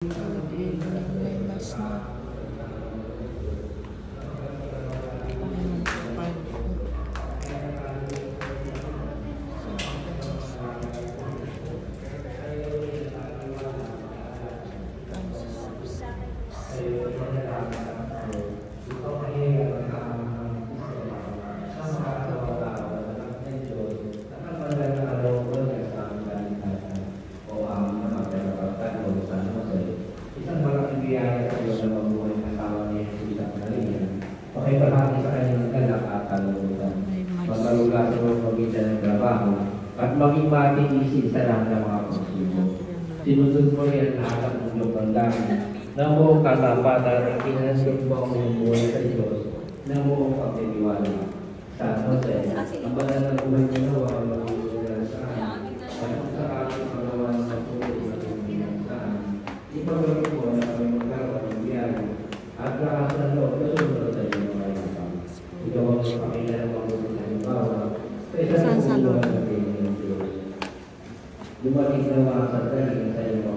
Last na. Magkalugasan ng pagkita ng trabaho at maging matiisin sa lahat ng mga konsumo. Sinunod mo yan lahat ng munyong bandang na buong katapatan at kinasip mo ang buhay sa Diyos na buong pagtitiwala. Sa Jose, ang banal na buhay niya na wala magiging sa akin. At kung sa aking pagawa ng patuloy na tumingin sa akin, ipagawin mo na kami magkaroon ng biyahe at lakas ng loob na sumunod sa iyo mga ipang. Ikaw ang pakailan ng mabuti na halimbawa sa isang buwan na pinigin ng Diyos. Dumating na mga sandali sa iyo